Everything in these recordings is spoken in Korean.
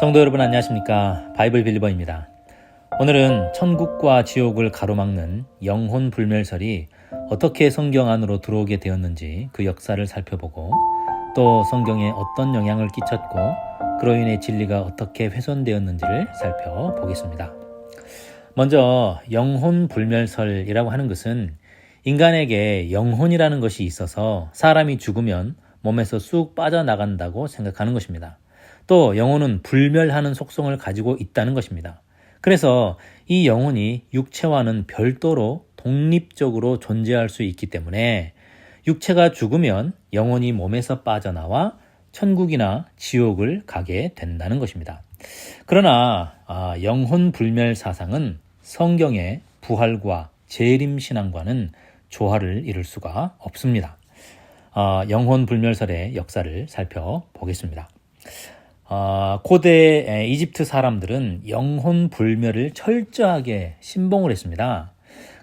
성도 여러분 안녕하십니까? 바이블 빌리버입니다. 오늘은 천국과 지옥을 가로막는 영혼 불멸설이 어떻게 성경 안으로 들어오게 되었는지 그 역사를 살펴보고 또 성경에 어떤 영향을 끼쳤고 그로 인해 진리가 어떻게 훼손되었는지를 살펴보겠습니다. 먼저 영혼 불멸설이라고 하는 것은 인간에게 영혼이라는 것이 있어서 사람이 죽으면 몸에서 쑥 빠져나간다고 생각하는 것입니다. 또 영혼은 불멸하는 속성을 가지고 있다는 것입니다. 그래서 이 영혼이 육체와는 별도로 독립적으로 존재할 수 있기 때문에 육체가 죽으면 영혼이 몸에서 빠져나와 천국이나 지옥을 가게 된다는 것입니다. 그러나 영혼 불멸 사상은 성경의 부활과 재림 신앙과는 조화를 이룰 수가 없습니다. 영혼 불멸설의 역사를 살펴보겠습니다. 고대 이집트 사람들은 영혼 불멸을 철저하게 신봉을 했습니다.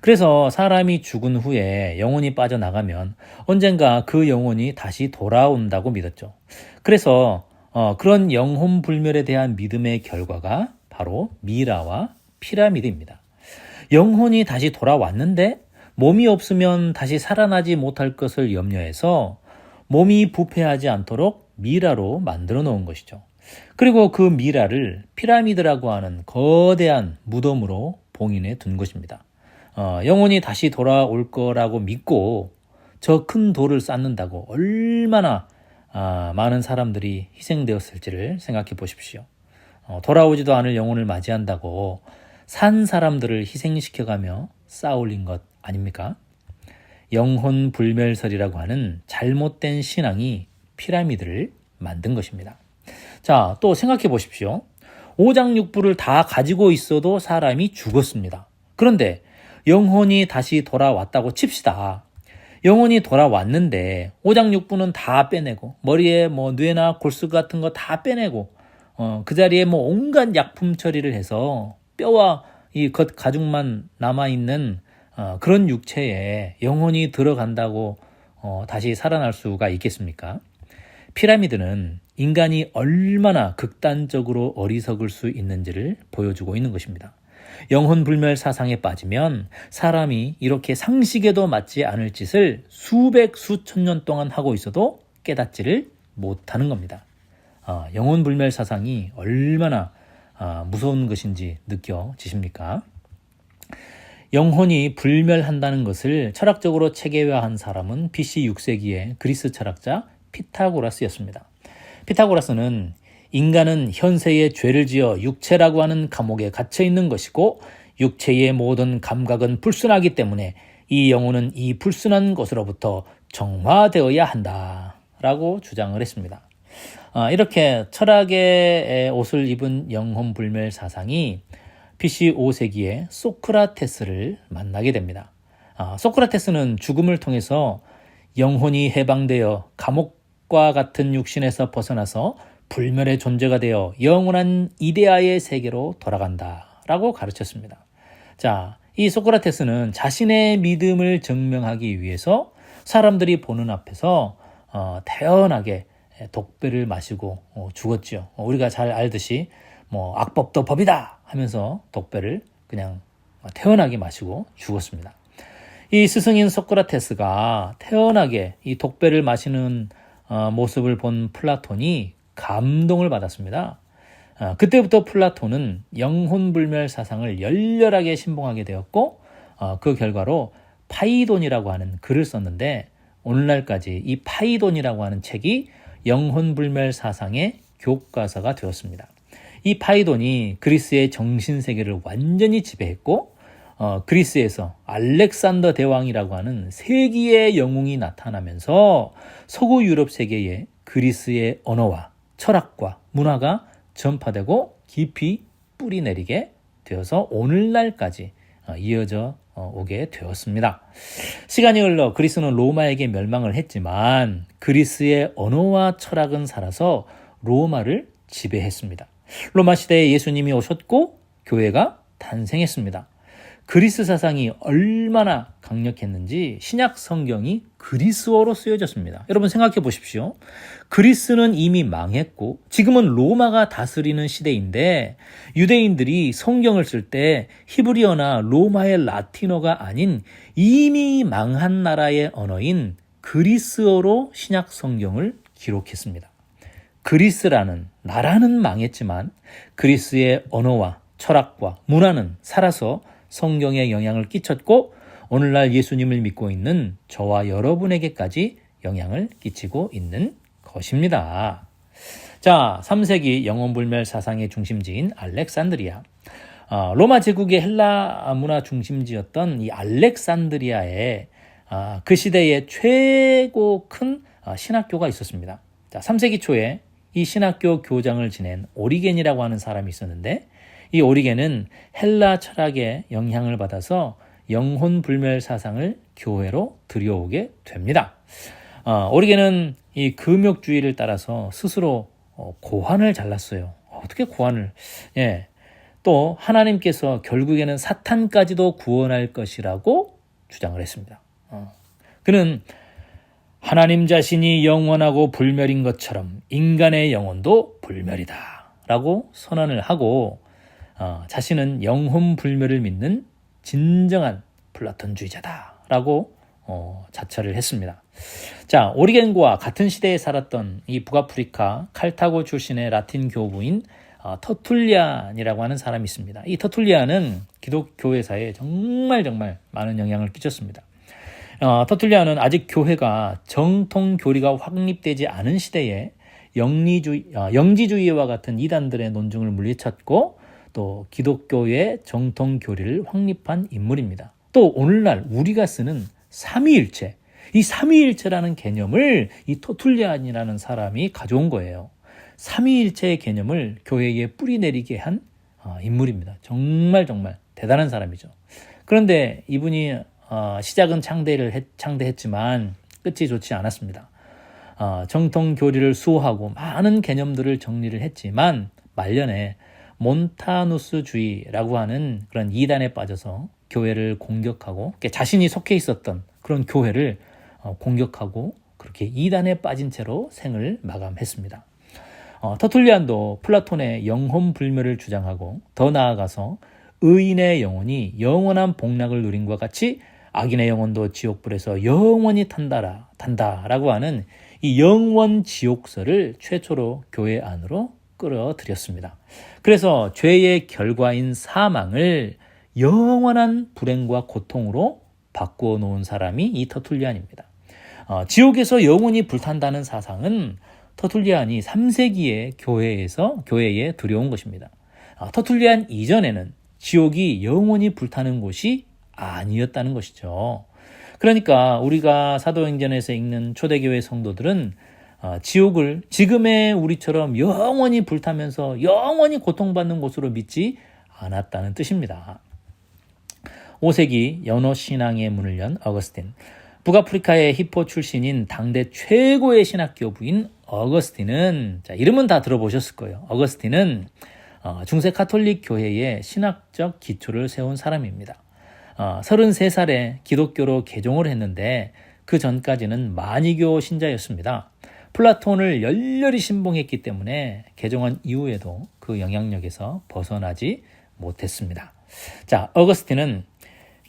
그래서 사람이 죽은 후에 영혼이 빠져나가면 언젠가 그 영혼이 다시 돌아온다고 믿었죠. 그래서 그런 영혼 불멸에 대한 믿음의 결과가 바로 미라와 피라미드입니다. 영혼이 다시 돌아왔는데 몸이 없으면 다시 살아나지 못할 것을 염려해서 몸이 부패하지 않도록 미라로 만들어 놓은 것이죠. 그리고 그 미라를 피라미드라고 하는 거대한 무덤으로 봉인해 둔 것입니다. 영혼이 다시 돌아올 거라고 믿고 저 큰 돌을 쌓는다고 얼마나 많은 사람들이 희생되었을지를 생각해 보십시오. 돌아오지도 않을 영혼을 맞이한다고 산 사람들을 희생시켜가며 쌓아올린 것 아닙니까? 영혼 불멸설이라고 하는 잘못된 신앙이 피라미드를 만든 것입니다. 자, 또 생각해 보십시오. 오장육부를 다 가지고 있어도 사람이 죽었습니다. 그런데 영혼이 다시 돌아왔다고 칩시다. 영혼이 돌아왔는데 오장육부는 다 빼내고 머리에 뇌나 골수 같은 거 다 빼내고 그 자리에 온갖 약품 처리를 해서 뼈와 이 겉 가죽만 남아있는 그런 육체에 영혼이 들어간다고 다시 살아날 수가 있겠습니까? 피라미드는 인간이 얼마나 극단적으로 어리석을 수 있는지를 보여주고 있는 것입니다. 영혼 불멸 사상에 빠지면 사람이 이렇게 상식에도 맞지 않을 짓을 수백 수천 년 동안 하고 있어도 깨닫지를 못하는 겁니다. 영혼 불멸 사상이 얼마나 무서운 것인지 느껴지십니까? 영혼이 불멸한다는 것을 철학적으로 체계화한 사람은 BC 6세기의 그리스 철학자 피타고라스였습니다. 피타고라스는 인간은 현세의 죄를 지어 육체라고 하는 감옥에 갇혀 있는 것이고 육체의 모든 감각은 불순하기 때문에 이 영혼은 이 불순한 것으로부터 정화되어야 한다라고 주장을 했습니다. 이렇게 철학의 옷을 입은 영혼 불멸 사상이 BC 5세기에 소크라테스를 만나게 됩니다. 소크라테스는 죽음을 통해서 영혼이 해방되어 감옥과 같은 육신에서 벗어나서 불멸의 존재가 되어 영원한 이데아의 세계로 돌아간다라고 가르쳤습니다. 자, 이 소크라테스는 자신의 믿음을 증명하기 위해서 사람들이 보는 앞에서 태연하게 독배를 마시고 죽었죠. 우리가 잘 알듯이 악법도 법이다 하면서 독배를 그냥 태연하게 마시고 죽었습니다. 이 스승인 소크라테스가 태연하게 이 독배를 마시는 모습을 본 플라톤이 감동을 받았습니다. 그때부터 플라톤은 영혼불멸 사상을 열렬하게 신봉하게 되었고 그 결과로 파이돈이라고 하는 글을 썼는데 오늘날까지 이 파이돈이라고 하는 책이 영혼불멸 사상의 교과서가 되었습니다. 이 파이돈이 그리스의 정신세계를 완전히 지배했고 그리스에서 알렉산더 대왕이라고 하는 세기의 영웅이 나타나면서 서구 유럽 세계에 그리스의 언어와 철학과 문화가 전파되고 깊이 뿌리 내리게 되어서 오늘날까지 이어져 오게 되었습니다. 시간이 흘러 그리스는 로마에게 멸망을 했지만 그리스의 언어와 철학은 살아서 로마를 지배했습니다. 로마 시대에 예수님이 오셨고 교회가 탄생했습니다. 그리스 사상이 얼마나 강력했는지 신약 성경이 그리스어로 쓰여졌습니다. 여러분 생각해 보십시오. 그리스는 이미 망했고 지금은 로마가 다스리는 시대인데 유대인들이 성경을 쓸 때 히브리어나 로마의 라틴어가 아닌 이미 망한 나라의 언어인 그리스어로 신약 성경을 기록했습니다. 그리스라는 나라는 망했지만 그리스의 언어와 철학과 문화는 살아서 성경에 영향을 끼쳤고 오늘날 예수님을 믿고 있는 저와 여러분에게까지 영향을 끼치고 있는 것입니다. 자, 3세기 영혼불멸 사상의 중심지인 알렉산드리아. 로마 제국의 헬라 문화 중심지였던 이 알렉산드리아에 그 시대의 최고 큰 신학교가 있었습니다. 자, 3세기 초에 이 신학교 교장을 지낸 오리겐이라고 하는 사람이 있었는데 이 오리겐은 헬라 철학의 영향을 받아서 영혼불멸 사상을 교회로 들여오게 됩니다. 오리겐은 이 금욕주의를 따라서 스스로 고환을 잘랐어요. 어떻게 고환을? 예. 또 하나님께서 결국에는 사탄까지도 구원할 것이라고 주장을 했습니다. 그는 하나님 자신이 영원하고 불멸인 것처럼 인간의 영혼도 불멸이다 라고 선언을 하고 자신은 영혼 불멸을 믿는 진정한 플라톤주의자다 라고 자처를 했습니다. 자, 오리겐과 같은 시대에 살았던 이 북아프리카 칼타고 출신의 라틴 교부인 터툴리안이라고 하는 사람이 있습니다. 이 터툴리안은 기독교회사에 정말 많은 영향을 끼쳤습니다. 터툴리안은 아직 교회가 정통 교리가 확립되지 않은 시대에 영지주의와 같은 이단들의 논증을 물리쳤고 또 기독교의 정통 교리를 확립한 인물입니다. 또 오늘날 우리가 쓰는 삼위일체, 이 삼위일체라는 개념을 이 터툴리안이라는 사람이 가져온 거예요. 삼위일체의 개념을 교회에 뿌리내리게 한 인물입니다. 정말 대단한 사람이죠. 그런데 이분이 시작은 창대했지만 끝이 좋지 않았습니다. 정통 교리를 수호하고 많은 개념들을 정리를 했지만 말년에 몬타누스주의라고 하는 그런 이단에 빠져서 교회를 공격하고 자신이 속해 있었던 그런 교회를 공격하고 그렇게 이단에 빠진 채로 생을 마감했습니다. 터툴리안도 플라톤의 영혼 불멸을 주장하고 더 나아가서 의인의 영혼이 영원한 복락을 누린 것과 같이 악인의 영혼도 지옥불에서 영원히 탄다라고 하는 이 영원 지옥설을 최초로 교회 안으로 끌어들였습니다. 그래서 죄의 결과인 사망을 영원한 불행과 고통으로 바꾸어 놓은 사람이 이 터툴리안입니다. 지옥에서 영원히 불탄다는 사상은 터툴리안이 3세기에 교회에 들여온 것입니다. 터툴리안 이전에는 지옥이 영원히 불타는 곳이 아니었다는 것이죠. 그러니까 우리가 사도행전에서 읽는 초대교회 성도들은 지옥을 지금의 우리처럼 영원히 불타면서 영원히 고통받는 곳으로 믿지 않았다는 뜻입니다. 5세기 연어신앙의 문을 연 어거스틴. 북아프리카의 히포 출신인 당대 최고의 신학교부인 어거스틴은, 이름은 다 들어보셨을 거예요. 어거스틴은 중세 카톨릭 교회의 신학적 기초를 세운 사람입니다. 33살에 기독교로 개종을 했는데 그 전까지는 마니교 신자였습니다. 플라톤을 열렬히 신봉했기 때문에 개종한 이후에도 그 영향력에서 벗어나지 못했습니다. 자, 어거스틴은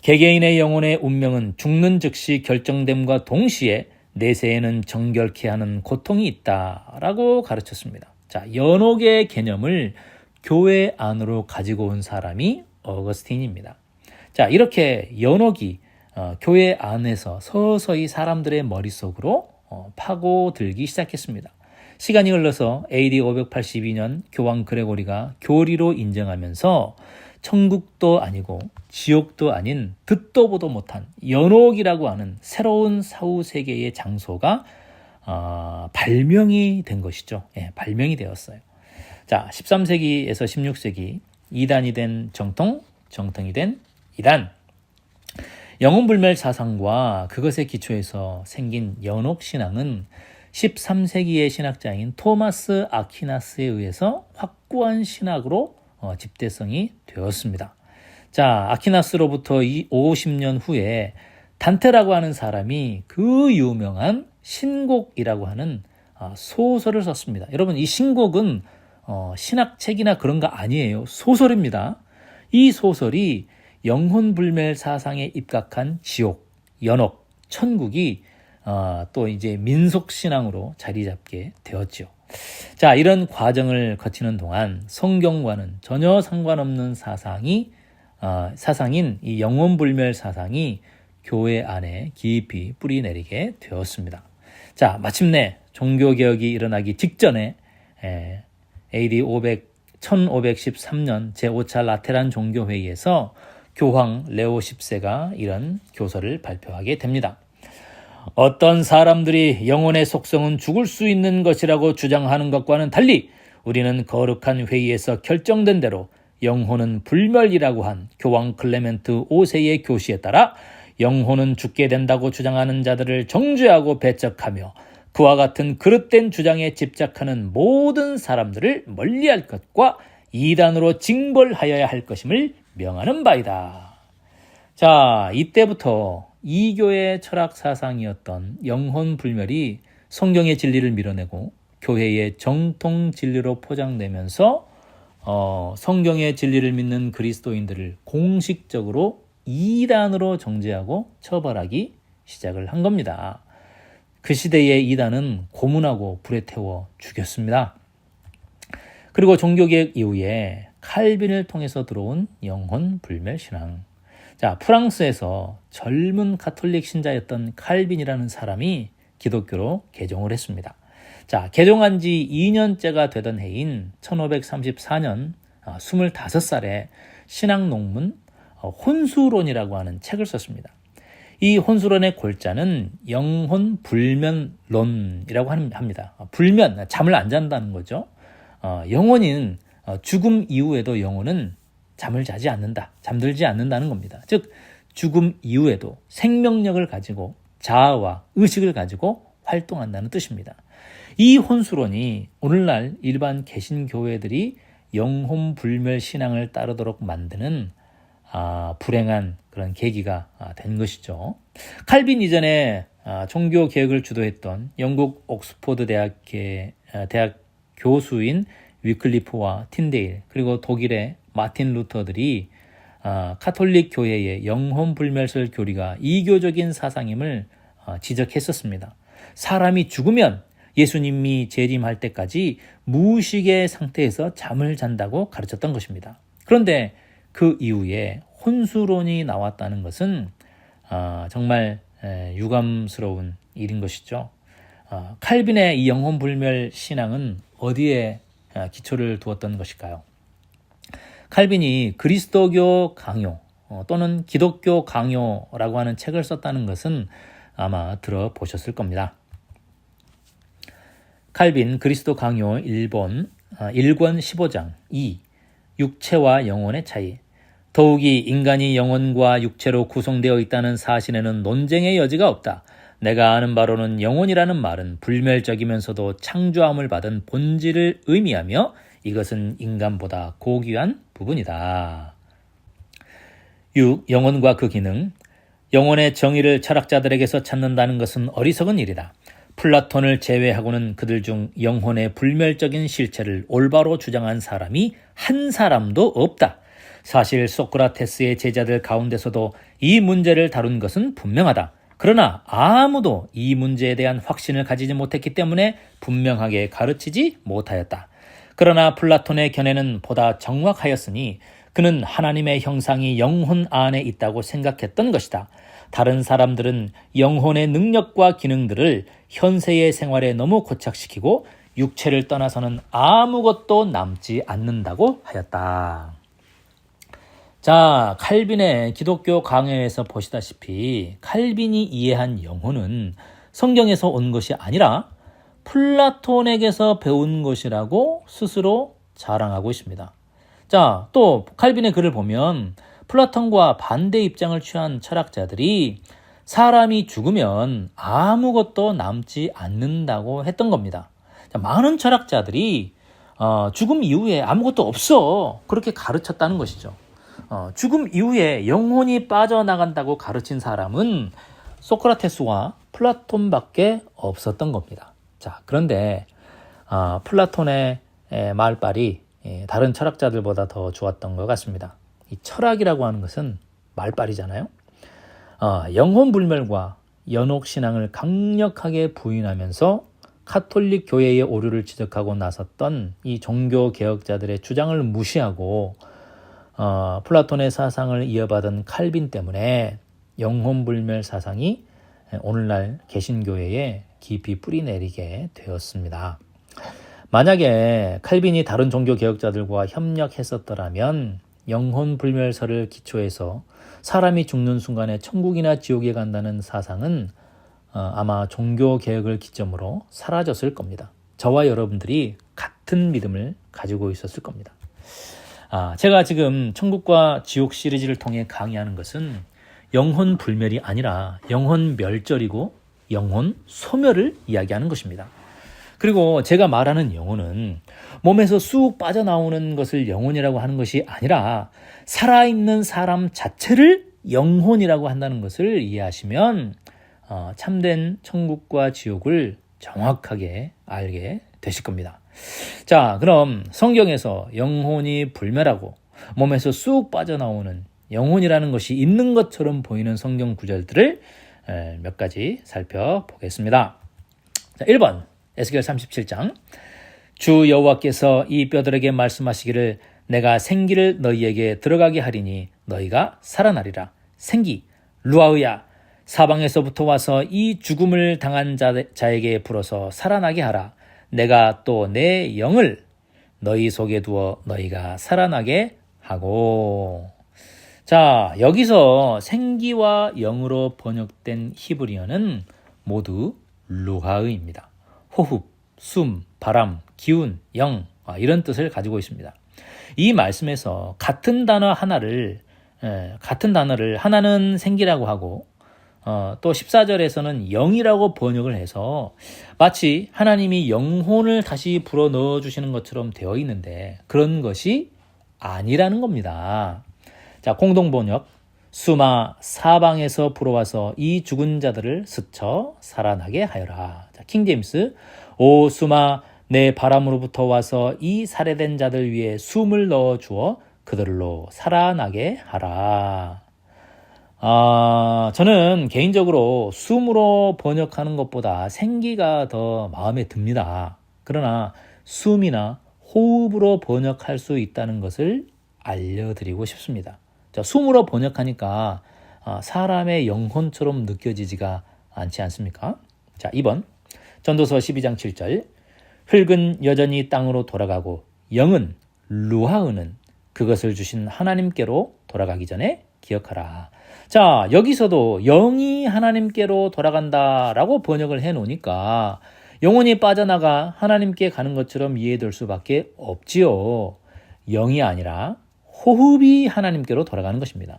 개개인의 영혼의 운명은 죽는 즉시 결정됨과 동시에 내세에는 정결케 하는 고통이 있다라고 가르쳤습니다. 자, 연옥의 개념을 교회 안으로 가지고 온 사람이 어거스틴입니다. 자, 이렇게 연옥이 교회 안에서 서서히 사람들의 머릿속으로 파고들기 시작했습니다. 시간이 흘러서 AD 582년 교황 그레고리가 교리로 인정하면서 천국도 아니고 지옥도 아닌 듣도 보도 못한 연옥이라고 하는 새로운 사후세계의 장소가 발명이 된 것이죠. 예, 발명이 되었어요. 자, 13세기에서 16세기 이단이 된 정통, 정통이 된 이단. 영혼불멸 사상과 그것의 기초에서 생긴 연옥신앙은 13세기의 신학자인 토마스 아퀴나스에 의해서 확고한 신학으로 집대성이 되었습니다. 자, 아퀴나스로부터 50년 후에 단테라고 하는 사람이 그 유명한 신곡이라고 하는 소설을 썼습니다. 여러분, 이 신곡은 신학책이나 그런 거 아니에요. 소설입니다. 이 소설이 영혼불멸 사상에 입각한 지옥, 연옥, 천국이 또 이제 민속신앙으로 자리 잡게 되었죠. 자, 이런 과정을 거치는 동안 성경과는 전혀 상관없는 사상인 이 영혼불멸 사상이 교회 안에 깊이 뿌리 내리게 되었습니다. 자, 마침내 종교개혁이 일어나기 직전에 AD 1513년 제5차 라테란 종교회의에서 교황 레오 10세가 이런 교서를 발표하게 됩니다. 어떤 사람들이 영혼의 속성은 죽을 수 있는 것이라고 주장하는 것과는 달리 우리는 거룩한 회의에서 결정된 대로 영혼은 불멸이라고 한 교황 클레멘트 5세의 교시에 따라 영혼은 죽게 된다고 주장하는 자들을 정죄하고 배척하며 그와 같은 그릇된 주장에 집착하는 모든 사람들을 멀리할 것과 이단으로 징벌하여야 할 것임을 명하는 바이다. 자, 이때부터 이교의 철학 사상이었던 영혼 불멸이 성경의 진리를 밀어내고 교회의 정통 진리로 포장되면서 성경의 진리를 믿는 그리스도인들을 공식적으로 이단으로 정죄하고 처벌하기 시작을 한 겁니다. 그 시대의 이단은 고문하고 불에 태워 죽였습니다. 그리고 종교개혁 이후에 칼빈을 통해서 들어온 영혼 불멸 신앙. 자, 프랑스에서 젊은 가톨릭 신자였던 칼빈이라는 사람이 기독교로 개종을 했습니다. 자, 개종한 지 2년째가 되던 해인 1534년 25살에 신학 논문 혼수론이라고 하는 책을 썼습니다. 이 혼수론의 골자는 영혼 불면론이라고 합니다. 불면, 잠을 안 잔다는 거죠. 영혼인 죽음 이후에도 영혼은 잠을 자지 않는다, 잠들지 않는다는 겁니다. 즉 죽음 이후에도 생명력을 가지고 자아와 의식을 가지고 활동한다는 뜻입니다. 이 혼수론이 오늘날 일반 개신교회들이 영혼 불멸 신앙을 따르도록 만드는 불행한 그런 계기가 된 것이죠. 칼빈 이전에 종교 개혁을 주도했던 영국 옥스포드 대학 교수인 위클리프와 틴데일, 그리고 독일의 마틴 루터들이 카톨릭 교회의 영혼 불멸설 교리가 이교적인 사상임을 지적했었습니다. 사람이 죽으면 예수님이 재림할 때까지 무의식의 상태에서 잠을 잔다고 가르쳤던 것입니다. 그런데 그 이후에 혼수론이 나왔다는 것은 정말 유감스러운 일인 것이죠. 칼빈의 이 영혼불멸 신앙은 어디에 기초를 두었던 것일까요? 칼빈이 그리스도교 강요 또는 기독교 강요라고 하는 책을 썼다는 것은 아마 들어보셨을 겁니다. 칼빈 그리스도 강요 1권 15장 2 육체와 영혼의 차이. 더욱이 인간이 영혼과 육체로 구성되어 있다는 사실에는 논쟁의 여지가 없다. 내가 아는 바로는 영혼이라는 말은 불멸적이면서도 창조함을 받은 본질을 의미하며 이것은 인간보다 고귀한 부분이다. 6. 영혼과 그 기능. 영혼의 정의를 철학자들에게서 찾는다는 것은 어리석은 일이다. 플라톤을 제외하고는 그들 중 영혼의 불멸적인 실체를 올바로 주장한 사람이 한 사람도 없다. 사실 소크라테스의 제자들 가운데서도 이 문제를 다룬 것은 분명하다. 그러나 아무도 이 문제에 대한 확신을 가지지 못했기 때문에 분명하게 가르치지 못하였다. 그러나 플라톤의 견해는 보다 정확하였으니 그는 하나님의 형상이 영혼 안에 있다고 생각했던 것이다. 다른 사람들은 영혼의 능력과 기능들을 현세의 생활에 너무 고착시키고 육체를 떠나서는 아무것도 남지 않는다고 하였다. 자, 칼빈의 기독교 강해에서 보시다시피 칼빈이 이해한 영혼은 성경에서 온 것이 아니라 플라톤에게서 배운 것이라고 스스로 자랑하고 있습니다. 자, 또 칼빈의 글을 보면 플라톤과 반대 입장을 취한 철학자들이 사람이 죽으면 아무것도 남지 않는다고 했던 겁니다. 자, 많은 철학자들이 죽음 이후에 아무것도 없어 그렇게 가르쳤다는 것이죠. 죽음 이후에 영혼이 빠져나간다고 가르친 사람은 소크라테스와 플라톤밖에 없었던 겁니다. 자, 그런데 플라톤의 말빨이 다른 철학자들보다 더 좋았던 것 같습니다. 이 철학이라고 하는 것은 말빨이잖아요. 영혼 불멸과 연옥 신앙을 강력하게 부인하면서 카톨릭 교회의 오류를 지적하고 나섰던 이 종교 개혁자들의 주장을 무시하고 플라톤의 사상을 이어받은 칼빈 때문에 영혼 불멸 사상이 오늘날 개신교회에 깊이 뿌리내리게 되었습니다. 만약에 칼빈이 다른 종교 개혁자들과 협력했었더라면 영혼 불멸설을 기초해서 사람이 죽는 순간에 천국이나 지옥에 간다는 사상은 아마 종교 개혁을 기점으로 사라졌을 겁니다. 저와 여러분들이 같은 믿음을 가지고 있었을 겁니다. 제가 지금 천국과 지옥 시리즈를 통해 강의하는 것은 영혼 불멸이 아니라 영혼 멸절이고 영혼 소멸을 이야기하는 것입니다. 그리고 제가 말하는 영혼은 몸에서 쑥 빠져나오는 것을 영혼이라고 하는 것이 아니라 살아있는 사람 자체를 영혼이라고 한다는 것을 이해하시면 참된 천국과 지옥을 정확하게 알게 되실 겁니다. 자, 그럼 성경에서 영혼이 불멸하고 몸에서 쑥 빠져나오는 영혼이라는 것이 있는 것처럼 보이는 성경 구절들을 몇 가지 살펴보겠습니다. 자, 1번 에스겔 37장 주 여호와께서 이 뼈들에게 말씀하시기를 내가 생기를 너희에게 들어가게 하리니 너희가 살아나리라. 생기 루아우야 사방에서부터 와서 이 죽음을 당한 자에게 불어서 살아나게 하라. 내가 또 내 영을 너희 속에 두어 너희가 살아나게 하고. 자, 여기서 생기와 영으로 번역된 히브리어는 모두 루하의입니다. 호흡, 숨, 바람, 기운, 영 이런 뜻을 가지고 있습니다. 이 말씀에서 같은 단어를 하나는 생기라고 하고 또 14절에서는 영이라고 번역을 해서 마치 하나님이 영혼을 다시 불어넣어 주시는 것처럼 되어 있는데 그런 것이 아니라는 겁니다. 자, 공동번역 수마 사방에서 불어와서 이 죽은 자들을 스쳐 살아나게 하여라. 자, 킹제임스 오 수마 내 바람으로부터 와서 이 살해된 자들 위에 숨을 넣어 주어 그들로 살아나게 하라. 저는 개인적으로 숨으로 번역하는 것보다 생기가 더 마음에 듭니다. 그러나 숨이나 호흡으로 번역할 수 있다는 것을 알려드리고 싶습니다. 자, 숨으로 번역하니까 사람의 영혼처럼 느껴지지가 않지 않습니까? 자, 2번 전도서 12장 7절 흙은 여전히 땅으로 돌아가고 영은 루하은은 그것을 주신 하나님께로 돌아가기 전에 기억하라. 자, 여기서도 영이 하나님께로 돌아간다라고 번역을 해놓으니까 영혼이 빠져나가 하나님께 가는 것처럼 이해될 수밖에 없지요. 영이 아니라 호흡이 하나님께로 돌아가는 것입니다.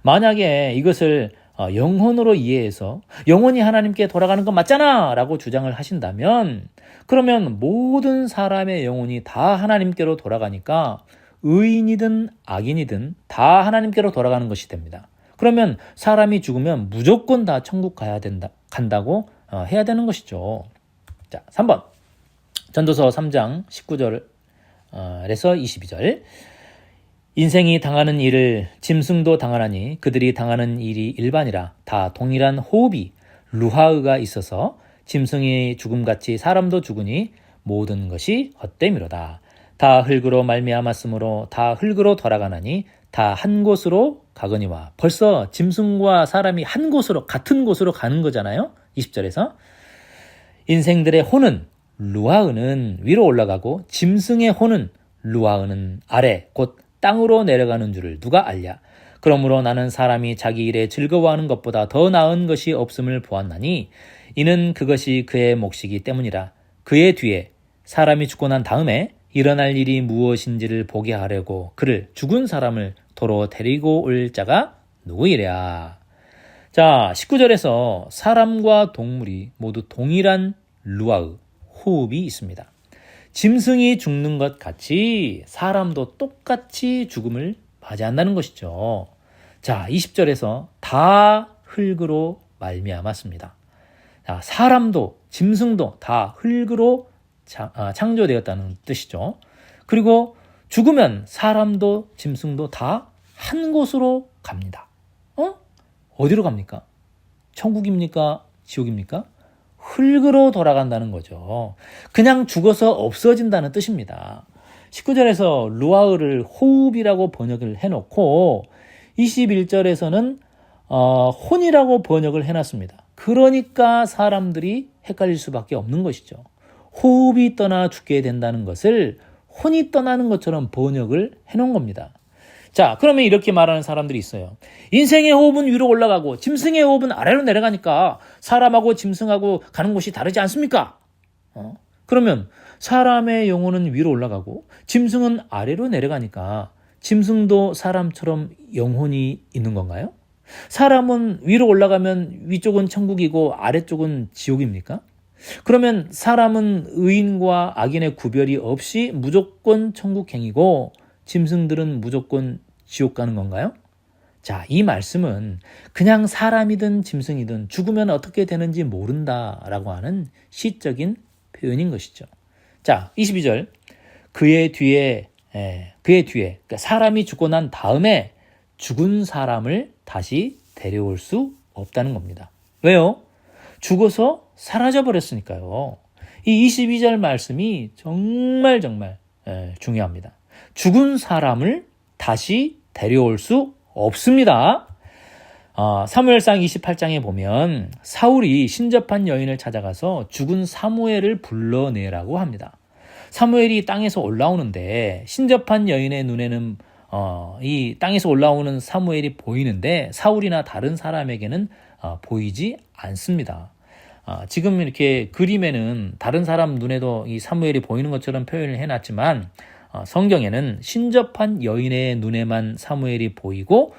만약에 이것을 영혼으로 이해해서 영혼이 하나님께 돌아가는 건 맞잖아 라고 주장을 하신다면 그러면 모든 사람의 영혼이 다 하나님께로 돌아가니까 의인이든 악인이든 다 하나님께로 돌아가는 것이 됩니다. 그러면 사람이 죽으면 무조건 다 천국 간다고 해야 되는 것이죠. 자, 3번 전도서 3장 19절에서 22절 인생이 당하는 일을 짐승도 당하나니 그들이 당하는 일이 일반이라 다 동일한 호흡이 루하의가 있어서 짐승이 죽음같이 사람도 죽으니 모든 것이 헛됨이로다. 다 흙으로 말미암았으므로 다 흙으로 돌아가나니 다 한 곳으로 가거니와. 벌써 짐승과 사람이 한 곳으로 같은 곳으로 가는 거잖아요. 20절에서 인생들의 혼은 루아은은 위로 올라가고 짐승의 혼은 루아은은 아래 곧 땅으로 내려가는 줄을 누가 알랴. 그러므로 나는 사람이 자기 일에 즐거워하는 것보다 더 나은 것이 없음을 보았나니 이는 그것이 그의 몫이기 때문이라. 그의 뒤에 사람이 죽고 난 다음에 일어날 일이 무엇인지를 보게 하려고 그를 죽은 사람을 도로 데리고 올 자가 누구이랴. 자, 19절에서 사람과 동물이 모두 동일한 루아의 호흡이 있습니다. 짐승이 죽는 것 같이 사람도 똑같이 죽음을 맞이한다는 것이죠. 자, 20절에서 다 흙으로 말미암았습니다. 자, 사람도 짐승도 다 흙으로 창조되었다는 뜻이죠. 그리고 죽으면 사람도 짐승도 다 한 곳으로 갑니다. 어디로 갑니까? 천국입니까? 지옥입니까? 흙으로 돌아간다는 거죠. 그냥 죽어서 없어진다는 뜻입니다. 19절에서 루아흐를 호흡이라고 번역을 해놓고 21절에서는 혼이라고 번역을 해놨습니다. 그러니까 사람들이 헷갈릴 수밖에 없는 것이죠. 호흡이 떠나 죽게 된다는 것을 혼이 떠나는 것처럼 번역을 해놓은 겁니다. 자, 그러면 이렇게 말하는 사람들이 있어요. 인생의 호흡은 위로 올라가고 짐승의 호흡은 아래로 내려가니까 사람하고 짐승하고 가는 곳이 다르지 않습니까? 그러면 사람의 영혼은 위로 올라가고 짐승은 아래로 내려가니까 짐승도 사람처럼 영혼이 있는 건가요? 사람은 위로 올라가면 위쪽은 천국이고 아래쪽은 지옥입니까? 그러면 사람은 의인과 악인의 구별이 없이 무조건 천국행이고 짐승들은 무조건 지옥 가는 건가요? 자, 이 말씀은 그냥 사람이든 짐승이든 죽으면 어떻게 되는지 모른다라고 하는 시적인 표현인 것이죠. 자, 22절. 그의 뒤에 그러니까 사람이 죽고 난 다음에 죽은 사람을 다시 데려올 수 없다는 겁니다. 왜요? 죽어서 사라져 버렸으니까요. 이 22절 말씀이 정말 중요합니다. 죽은 사람을 다시 데려올 수 없습니다. 사무엘상 28장에 보면 사울이 신접한 여인을 찾아가서 죽은 사무엘을 불러내라고 합니다. 사무엘이 땅에서 올라오는데 신접한 여인의 눈에는 이 땅에서 올라오는 사무엘이 보이는데 사울이나 다른 사람에게는 보이지 않습니다. 지금 이렇게 그림에는 다른 사람 눈에도 이 사무엘이 보이는 것처럼 표현을 해놨지만 성경에는 신접한 여인의 눈에만 사무엘이 보이고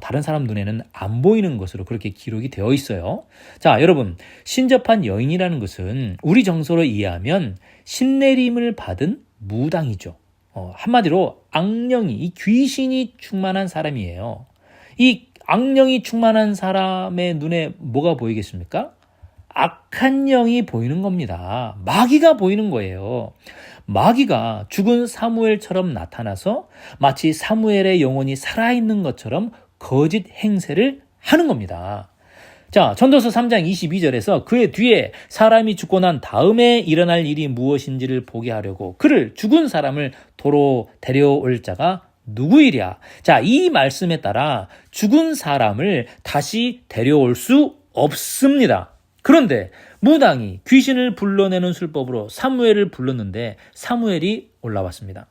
다른 사람 눈에는 안 보이는 것으로 그렇게 기록이 되어 있어요. 자, 여러분, 신접한 여인이라는 것은 우리 정서로 이해하면 신내림을 받은 무당이죠. 한마디로 악령이, 이 귀신이 충만한 사람이에요. 이 악령이 충만한 사람의 눈에 뭐가 보이겠습니까? 악한 영이 보이는 겁니다. 마귀가 보이는 거예요. 마귀가 죽은 사무엘처럼 나타나서 마치 사무엘의 영혼이 살아있는 것처럼 거짓 행세를 하는 겁니다. 자, 전도서 3장 22절에서 그의 뒤에 사람이 죽고 난 다음에 일어날 일이 무엇인지를 보게 하려고 그를 죽은 사람을 도로 데려올 자가 누구이랴. 자, 이 말씀에 따라 죽은 사람을 다시 데려올 수 없습니다. 그런데 무당이 귀신을 불러내는 술법으로 사무엘을 불렀는데 사무엘이 올라왔습니다.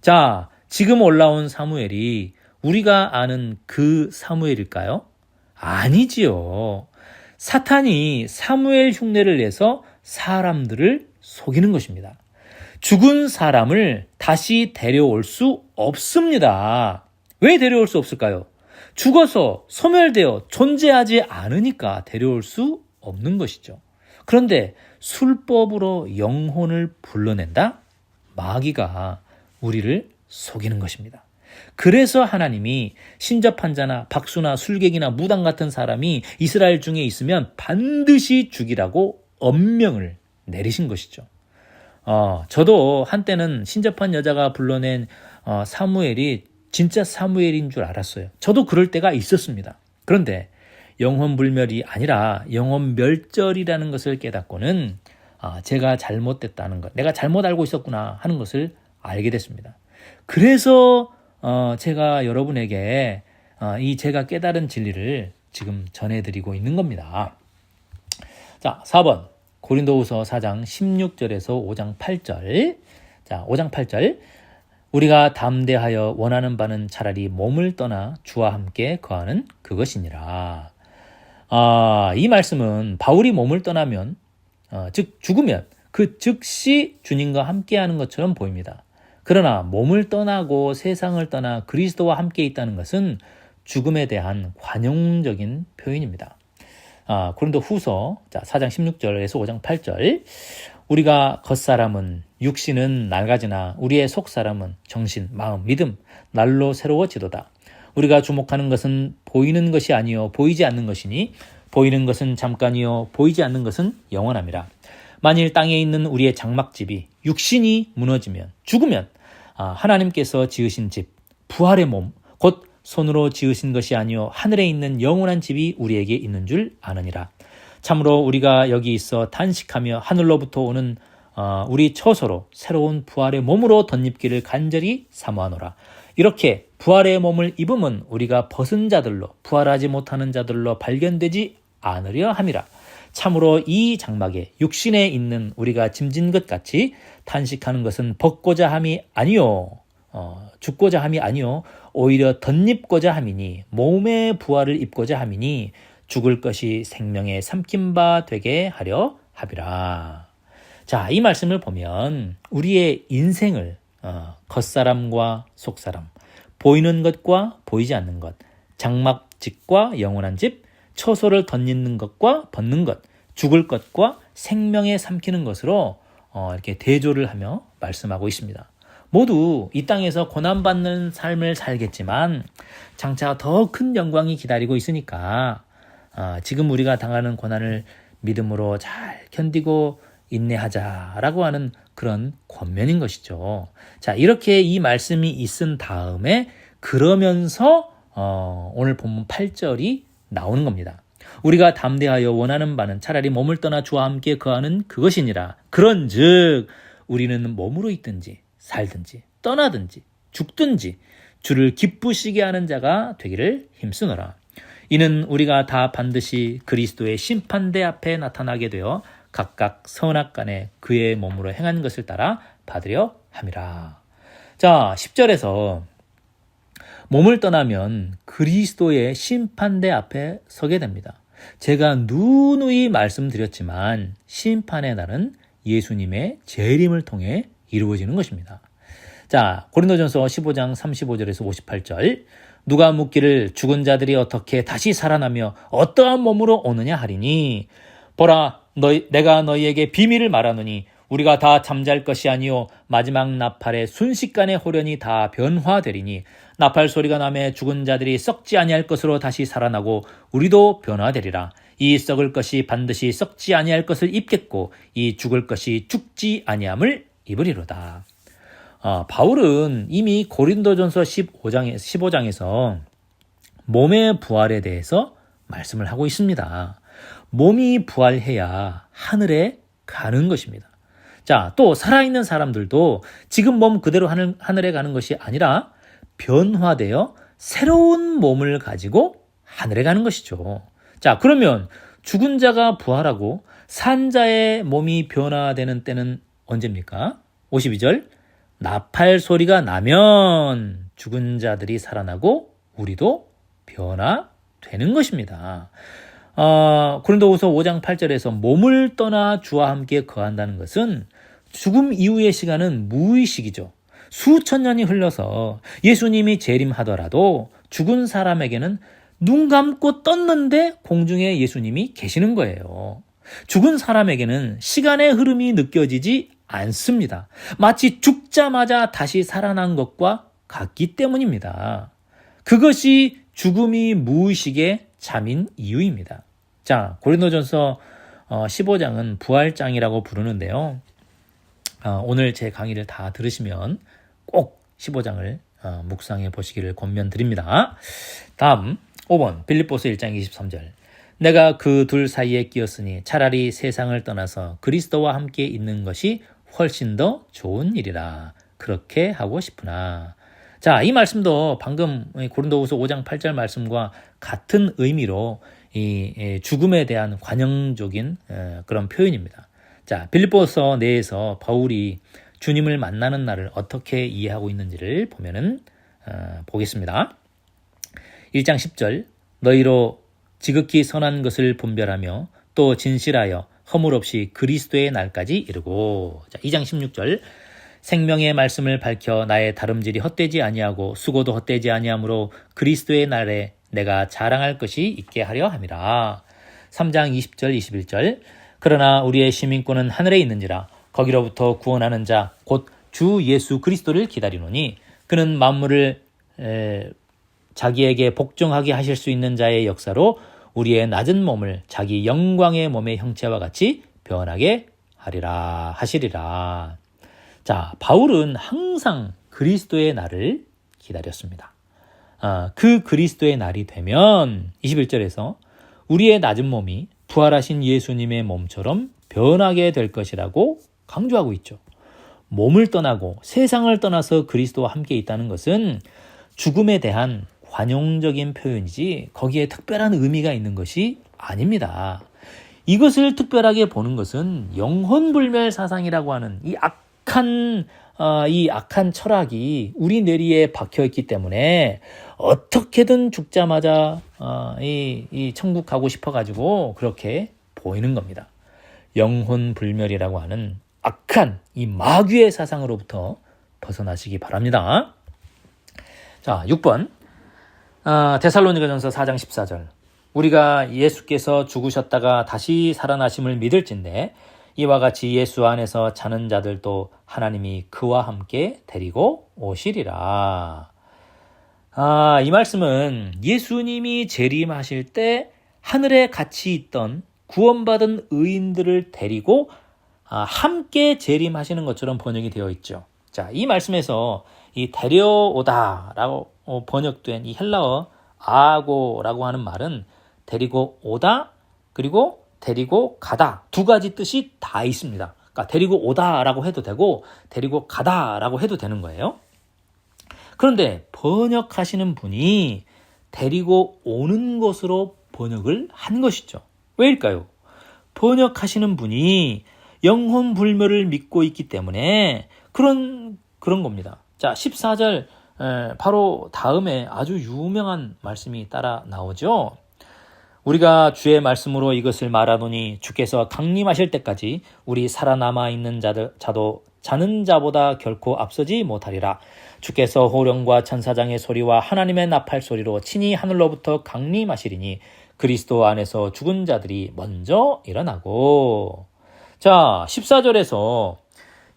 자, 지금 올라온 사무엘이 우리가 아는 그 사무엘일까요? 아니지요. 사탄이 사무엘 흉내를 내서 사람들을 속이는 것입니다. 죽은 사람을 다시 데려올 수 없습니다. 왜 데려올 수 없을까요? 죽어서 소멸되어 존재하지 않으니까 데려올 수 없는 것이죠. 그런데 술법으로 영혼을 불러낸다? 마귀가 우리를 속이는 것입니다. 그래서 하나님이 신접한 자나 박수나 술객이나 무당 같은 사람이 이스라엘 중에 있으면 반드시 죽이라고 엄명을 내리신 것이죠. 저도 한때는 신접한 여자가 불러낸 사무엘이 진짜 사무엘인 줄 알았어요. 저도 그럴 때가 있었습니다. 그런데 영혼불멸이 아니라 영혼멸절이라는 것을 깨닫고는 제가 잘못됐다는 것, 내가 잘못 알고 있었구나 하는 것을 알게 됐습니다. 그래서 제가 여러분에게 이 제가 깨달은 진리를 지금 전해드리고 있는 겁니다. 자, 4번 고린도후서 4장 16절에서 5장 8절. 자, 5장 8절. 우리가 담대하여 원하는 바는 차라리 몸을 떠나 주와 함께 거하는 그것이니라. 이 말씀은 바울이 몸을 떠나면 즉 죽으면 그 즉시 주님과 함께하는 것처럼 보입니다. 그러나 몸을 떠나고 세상을 떠나 그리스도와 함께 있다는 것은 죽음에 대한 관용적인 표현입니다. 고린도 후서 4장 16절에서 5장 8절. 우리가 겉사람은 육신은 낡아지나 우리의 속사람은 정신, 마음, 믿음 날로 새로워지도다. 우리가 주목하는 것은 보이는 것이 아니요 보이지 않는 것이니 보이는 것은 잠깐이요 보이지 않는 것은 영원함이라. 만일 땅에 있는 우리의 장막집이 육신이 무너지면 죽으면 하나님께서 지으신 집 부활의 몸 곧 손으로 지으신 것이 아니요 하늘에 있는 영원한 집이 우리에게 있는 줄 아느니라. 참으로 우리가 여기 있어 탄식하며 하늘로부터 오는 우리 처소로 새로운 부활의 몸으로 덧입기를 간절히 사모하노라. 이렇게 부활의 몸을 입으면 우리가 벗은 자들로 부활하지 못하는 자들로 발견되지 않으려 함이라. 참으로 이 장막에 육신에 있는 우리가 짐진 것 같이 탄식하는 것은 벗고자 함이 아니요 죽고자 함이 아니요 오히려 덧입고자 함이니 몸의 부활을 입고자 함이니 죽을 것이 생명의 삼킨 바 되게 하려 함이라. 자, 이 말씀을 보면 우리의 인생을 겉사람과 속사람, 보이는 것과 보이지 않는 것, 장막집과 영원한 집, 처소를 덧입는 것과 벗는 것, 죽을 것과 생명에 삼키는 것으로 이렇게 대조를 하며 말씀하고 있습니다. 모두 이 땅에서 고난받는 삶을 살겠지만 장차 더 큰 영광이 기다리고 있으니까 지금 우리가 당하는 고난을 믿음으로 잘 견디고 인내하자라고 하는 그런 권면인 것이죠. 자, 이렇게 이 말씀이 있은 다음에 그러면서 오늘 본문 8절이 나오는 겁니다. 우리가 담대하여 원하는 바는 차라리 몸을 떠나 주와 함께 거하는 그것이니라. 그런즉 우리는 몸으로 있든지 살든지 떠나든지 죽든지 주를 기쁘시게 하는 자가 되기를 힘쓰노라. 이는 우리가 다 반드시 그리스도의 심판대 앞에 나타나게 되어 각각 선악간에 그의 몸으로 행한 것을 따라 받으려 함이라. 자, 10절에서 몸을 떠나면 그리스도의 심판대 앞에 서게 됩니다. 제가 누누이 말씀드렸지만 심판의 날은 예수님의 재림을 통해 이루어지는 것입니다. 자, 고린도전서 15장 35절에서 58절. 누가 묻기를 죽은 자들이 어떻게 다시 살아나며 어떠한 몸으로 오느냐 하리니 보라 내가 너희에게 비밀을 말하노니 우리가 다 잠잘 것이 아니요 마지막 나팔의 순식간에 호련히 다 변화되리니 나팔 소리가 나매 죽은 자들이 썩지 아니할 것으로 다시 살아나고 우리도 변화되리라. 이 썩을 것이 반드시 썩지 아니할 것을 입겠고 이 죽을 것이 죽지 아니함을 입으리로다. 바울은 이미 고린도전서 15장에서 몸의 부활에 대해서 말씀을 하고 있습니다. 몸이 부활해야 하늘에 가는 것입니다. 자, 또 살아있는 사람들도 지금 몸 그대로 하늘에 가는 것이 아니라 변화되어 새로운 몸을 가지고 하늘에 가는 것이죠. 자, 그러면 죽은 자가 부활하고 산 자의 몸이 변화되는 때는 언제입니까? 52절. 나팔 소리가 나면 죽은 자들이 살아나고 우리도 변화되는 것입니다. 고린도후서 5장 8절에서 몸을 떠나 주와 함께 거한다는 것은 죽음 이후의 시간은 무의식이죠. 수천 년이 흘러서 예수님이 재림하더라도 죽은 사람에게는 눈 감고 떴는데 공중에 예수님이 계시는 거예요. 죽은 사람에게는 시간의 흐름이 느껴지지 않습니다. 마치 죽자마자 다시 살아난 것과 같기 때문입니다. 그것이 죽음이 무의식의 잠인 이유입니다. 자, 고린도전서 15장은 부활장이라고 부르는데요. 오늘 제 강의를 다 들으시면 꼭 15장을 묵상해 보시기를 권면드립니다. 다음 5번 빌립보서 1장 23절. 내가 그 둘 사이에 끼었으니 차라리 세상을 떠나서 그리스도와 함께 있는 것이 훨씬 더 좋은 일이라. 그렇게 하고 싶으나. 자, 이 말씀도 방금 고린도후서 5장 8절 말씀과 같은 의미로 이 죽음에 대한 관용적인 그런 표현입니다. 자, 빌립보서 내에서 바울이 주님을 만나는 날을 어떻게 이해하고 있는지를 보면은 보겠습니다. 1장 10절. 너희로 지극히 선한 것을 분별하며 또 진실하여 허물 없이 그리스도의 날까지 이르고. 자, 2장 16절. 생명의 말씀을 밝혀 나의 다름질이 헛되지 아니하고 수고도 헛되지 아니하므로 그리스도의 날에 내가 자랑할 것이 있게 하려 함이라. 3장 20절 21절. 그러나 우리의 시민권은 하늘에 있는지라 거기로부터 구원하는 자 곧 주 예수 그리스도를 기다리노니 그는 만물을 자기에게 복종하게 하실 수 있는 자의 역사로 우리의 낮은 몸을 자기 영광의 몸의 형체와 같이 변하게 하시리라. 자, 바울은 항상 그리스도의 날을 기다렸습니다. 그 그리스도의 날이 되면 21절에서 우리의 낮은 몸이 부활하신 예수님의 몸처럼 변하게 될 것이라고 강조하고 있죠. 몸을 떠나고 세상을 떠나서 그리스도와 함께 있다는 것은 죽음에 대한 관용적인 표현이지 거기에 특별한 의미가 있는 것이 아닙니다. 이것을 특별하게 보는 것은 영혼불멸 사상이라고 하는 이 악한 철학이 우리 뇌리에 박혀있기 때문에 어떻게든 죽자마자 이 천국 가고 싶어가지고 그렇게 보이는 겁니다. 영혼불멸이라고 하는 악한 이 마귀의 사상으로부터 벗어나시기 바랍니다. 자, 6번 데살로니가전서 4장 14절 우리가 예수께서 죽으셨다가 다시 살아나심을 믿을진대 이와 같이 예수 안에서 자는 자들도 하나님이 그와 함께 데리고 오시리라. 이 말씀은 예수님이 재림하실 때 하늘에 같이 있던 구원받은 의인들을 데리고 함께 재림하시는 것처럼 번역이 되어 있죠. 자, 이 말씀에서 이 데려오다라고 번역된 이 헬라어 아고라고 하는 말은 데리고 오다 그리고 데리고 가다 두 가지 뜻이 다 있습니다. 그러니까 데리고 오다라고 해도 되고 데리고 가다라고 해도 되는 거예요. 그런데 번역하시는 분이 데리고 오는 것으로 번역을 한 것이죠. 왜일까요? 번역하시는 분이 영혼 불멸을 믿고 있기 때문에 그런 겁니다. 자, 14절 바로 다음에 아주 유명한 말씀이 따라 나오죠. 우리가 주의 말씀으로 이것을 말하노니 주께서 강림하실 때까지 우리 살아남아 있는 자도 자는 자보다 결코 앞서지 못하리라. 주께서 호령과 천사장의 소리와 하나님의 나팔 소리로 친히 하늘로부터 강림하시리니 그리스도 안에서 죽은 자들이 먼저 일어나고. 자, 14절에서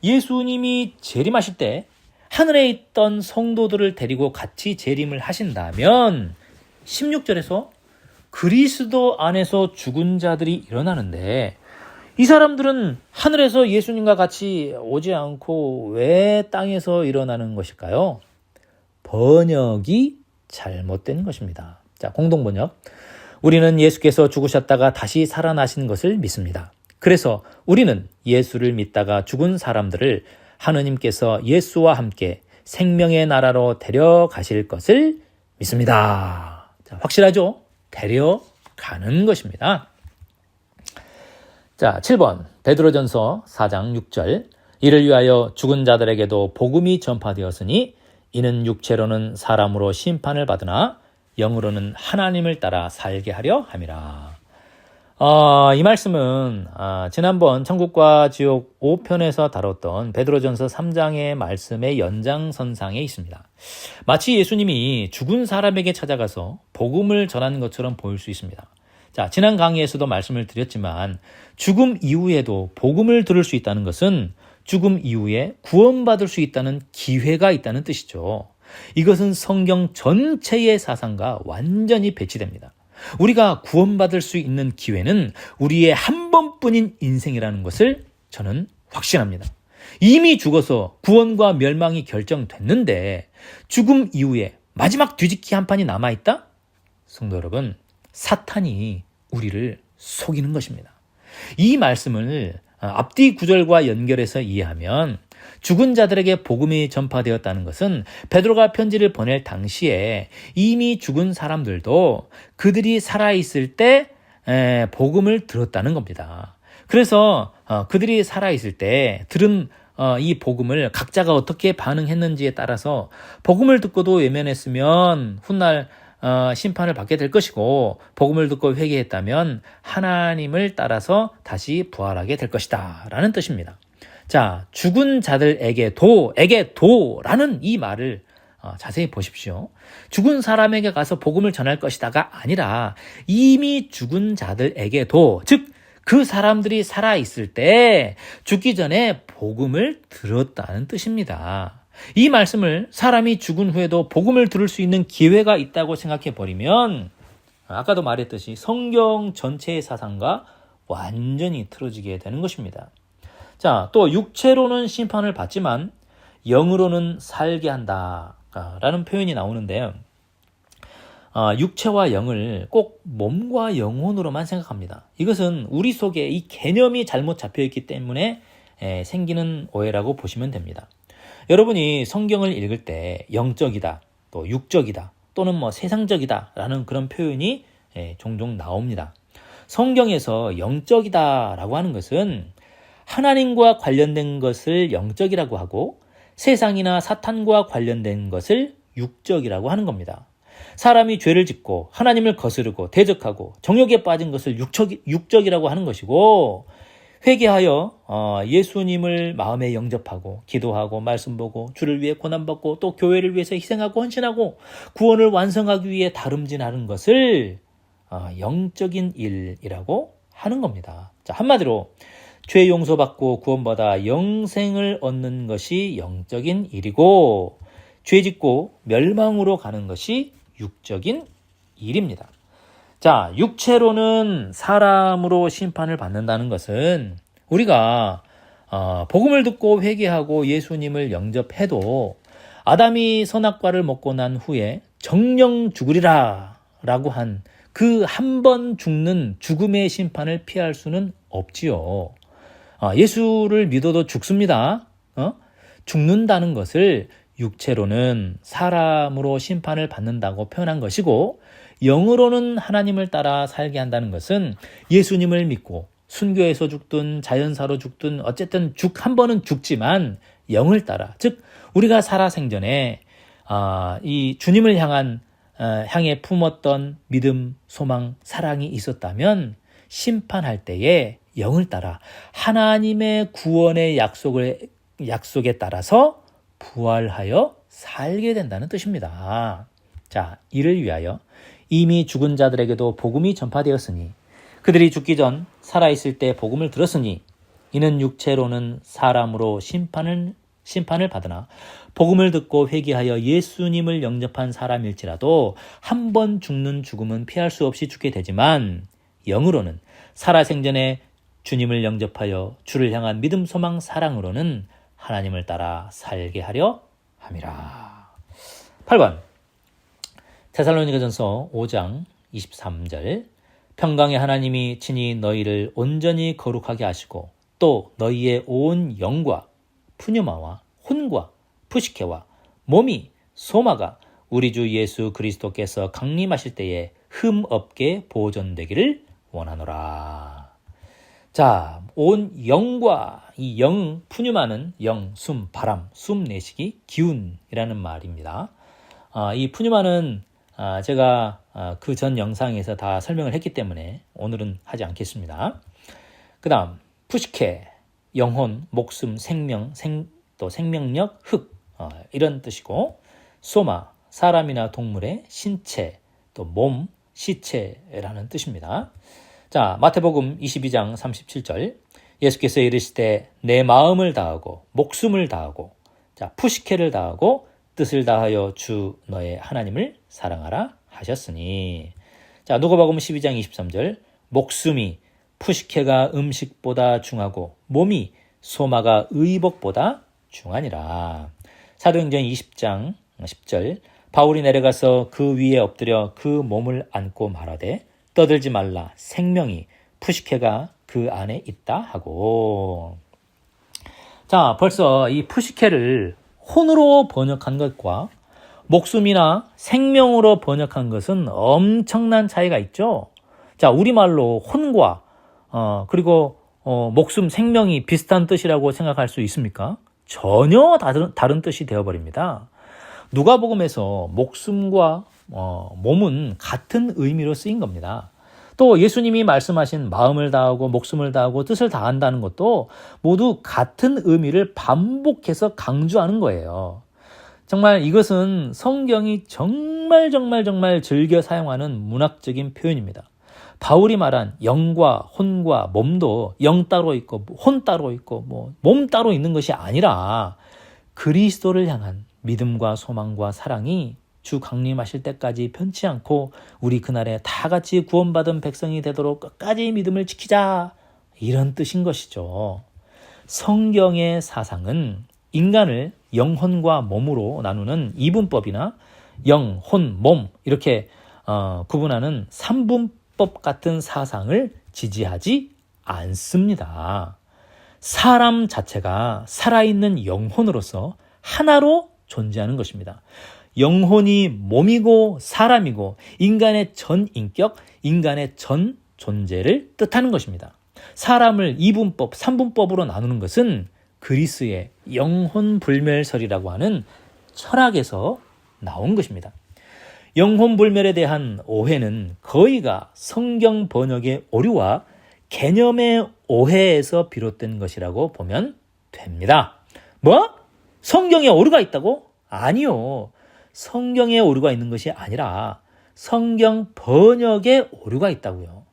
예수님이 재림하실 때 하늘에 있던 성도들을 데리고 같이 재림을 하신다면 16절에서 그리스도 안에서 죽은 자들이 일어나는데 이 사람들은 하늘에서 예수님과 같이 오지 않고 왜 땅에서 일어나는 것일까요? 번역이 잘못된 것입니다. 자, 공동번역. 우리는 예수께서 죽으셨다가 다시 살아나신 것을 믿습니다. 그래서 우리는 예수를 믿다가 죽은 사람들을 하느님께서 예수와 함께 생명의 나라로 데려가실 것을 믿습니다. 자, 확실하죠? 데려가는 것입니다. 자, 7번 베드로전서 4장 6절 이를 위하여 죽은 자들에게도 복음이 전파되었으니 이는 육체로는 사람으로 심판을 받으나 영으로는 하나님을 따라 살게 하려 함이라. 이 말씀은 지난번 천국과 지옥 5편에서 다뤘던 베드로전서 3장의 말씀의 연장선상에 있습니다. 마치 예수님이 죽은 사람에게 찾아가서 복음을 전하는 것처럼 보일 수 있습니다. 자, 지난 강의에서도 말씀을 드렸지만 죽음 이후에도 복음을 들을 수 있다는 것은 죽음 이후에 구원받을 수 있다는 기회가 있다는 뜻이죠. 이것은 성경 전체의 사상과 완전히 배치됩니다. 우리가 구원받을 수 있는 기회는 우리의 한 번뿐인 인생이라는 것을 저는 확신합니다. 이미 죽어서 구원과 멸망이 결정됐는데 죽음 이후에 마지막 뒤집기 한 판이 남아있다? 성도 여러분, 사탄이 우리를 속이는 것입니다. 이 말씀을 앞뒤 구절과 연결해서 이해하면 죽은 자들에게 복음이 전파되었다는 것은 베드로가 편지를 보낼 당시에 이미 죽은 사람들도 그들이 살아있을 때 복음을 들었다는 겁니다. 그래서 그들이 살아있을 때 들은 이 복음을 각자가 어떻게 반응했는지에 따라서 복음을 듣고도 외면했으면 훗날 심판을 받게 될 것이고 복음을 듣고 회개했다면 하나님을 따라서 다시 부활하게 될 것이다 라는 뜻입니다. 자, 죽은 자들에게도라는 이 말을 자세히 보십시오. 죽은 사람에게 가서 복음을 전할 것이다가 아니라 이미 죽은 자들에게도, 즉 그 사람들이 살아있을 때 죽기 전에 복음을 들었다는 뜻입니다. 이 말씀을 사람이 죽은 후에도 복음을 들을 수 있는 기회가 있다고 생각해 버리면 아까도 말했듯이 성경 전체의 사상과 완전히 틀어지게 되는 것입니다. 자, 또 육체로는 심판을 받지만 영으로는 살게 한다 라는 표현이 나오는데요. 육체와 영을 꼭 몸과 영혼으로만 생각합니다. 이것은 우리 속에 이 개념이 잘못 잡혀있기 때문에 생기는 오해라고 보시면 됩니다. 여러분이 성경을 읽을 때 영적이다, 또 육적이다, 또는 세상적이다 라는 그런 표현이 종종 나옵니다. 성경에서 영적이다 라고 하는 것은 하나님과 관련된 것을 영적이라고 하고 세상이나 사탄과 관련된 것을 육적이라고 하는 겁니다. 사람이 죄를 짓고 하나님을 거스르고 대적하고 정욕에 빠진 것을 육적이라고 하는 것이고, 회개하여 예수님을 마음에 영접하고 기도하고 말씀 보고 주를 위해 고난받고 또 교회를 위해서 희생하고 헌신하고 구원을 완성하기 위해 다름질하는 것을 영적인 일이라고 하는 겁니다. 자, 한마디로 죄 용서받고 구원받아 영생을 얻는 것이 영적인 일이고, 죄 짓고 멸망으로 가는 것이 육적인 일입니다. 자, 육체로는 사람으로 심판을 받는다는 것은 우리가 복음을 듣고 회개하고 예수님을 영접해도 아담이 선악과를 먹고 난 후에 정령 죽으리라 라고 한 그 한 번 죽는 죽음의 심판을 피할 수는 없지요. 예수를 믿어도 죽습니다. 죽는다는 것을 육체로는 사람으로 심판을 받는다고 표현한 것이고, 영으로는 하나님을 따라 살게 한다는 것은 예수님을 믿고 순교해서 죽든 자연사로 죽든 어쨌든 한 번은 죽지만 영을 따라, 즉 우리가 살아생전에 이 주님을 향해 품었던 믿음, 소망, 사랑이 있었다면 심판할 때에 영을 따라 하나님의 구원의 약속에 따라서 부활하여 살게 된다는 뜻입니다. 자, 이를 위하여 이미 죽은 자들에게도 복음이 전파되었으니 그들이 죽기 전 살아있을 때 복음을 들었으니 이는 육체로는 사람으로 심판을 받으나 복음을 듣고 회개하여 예수님을 영접한 사람일지라도 한 번 죽는 죽음은 피할 수 없이 죽게 되지만 영으로는 살아생전에 주님을 영접하여 주를 향한 믿음, 소망, 사랑으로는 하나님을 따라 살게 하려 함이라. 8번 데살로니가전서 5장 23절 평강의 하나님이 친히 너희를 온전히 거룩하게 하시고 또 너희의 온 영과 푸뉴마와 혼과 푸시케와 몸이 소마가 우리 주 예수 그리스도께서 강림하실 때에 흠 없게 보존되기를 원하노라. 자, 온 영과 이 영, 푸뉴마는 영, 숨, 바람, 숨 내쉬기, 기운이라는 말입니다. 이 푸뉴마는 제가 그 전 영상에서 다 설명을 했기 때문에 오늘은 하지 않겠습니다. 그 다음 푸시케, 영혼, 목숨, 생명, 또 생명력, 흙 이런 뜻이고, 소마, 사람이나 동물의 신체, 또 몸, 시체라는 뜻입니다. 자, 마태복음 22장 37절 예수께서 이르시되 내 마음을 다하고 목숨을 다하고 자 푸시케를 다하고 뜻을 다하여 주 너의 하나님을 사랑하라 하셨으니, 자 누가복음 12장 23절 목숨이 푸시케가 음식보다 중하고 몸이 소마가 의복보다 중하니라. 사도행전 20장 10절 바울이 내려가서 그 위에 엎드려 그 몸을 안고 말하되 떠들지 말라 생명이 푸시케가 그 안에 있다 하고. 자, 벌써 이 푸시케를 혼으로 번역한 것과 목숨이나 생명으로 번역한 것은 엄청난 차이가 있죠. 자, 우리말로 혼과 그리고 목숨, 생명이 비슷한 뜻이라고 생각할 수 있습니까? 전혀 다른 뜻이 되어버립니다. 누가복음에서 목숨과 몸은 같은 의미로 쓰인 겁니다. 또 예수님이 말씀하신 마음을 다하고 목숨을 다하고 뜻을 다한다는 것도 모두 같은 의미를 반복해서 강조하는 거예요. 정말 이것은 성경이 정말 즐겨 사용하는 문학적인 표현입니다. 바울이 말한 영과 혼과 몸도 영 따로 있고 혼 따로 있고 몸 따로 있는 것이 아니라 그리스도를 향한 믿음과 소망과 사랑이 주 강림하실 때까지 변치 않고 우리 그날에 다 같이 구원받은 백성이 되도록 끝까지 믿음을 지키자, 이런 뜻인 것이죠. 성경의 사상은 인간을 영혼과 몸으로 나누는 이분법이나 영, 혼, 몸 이렇게 구분하는 삼분법 같은 사상을 지지하지 않습니다. 사람 자체가 살아있는 영혼으로서 하나로 존재하는 것입니다. 영혼이 몸이고 사람이고 인간의 전 인격, 인간의 전 존재를 뜻하는 것입니다. 사람을 이분법, 삼분법으로 나누는 것은 그리스의 영혼불멸설이라고 하는 철학에서 나온 것입니다. 영혼불멸에 대한 오해는 거의가 성경 번역의 오류와 개념의 오해에서 비롯된 것이라고 보면 됩니다. 뭐? 성경에 오류가 있다고? 아니요. 성경에 오류가 있는 것이 아니라 성경 번역에 오류가 있다고요.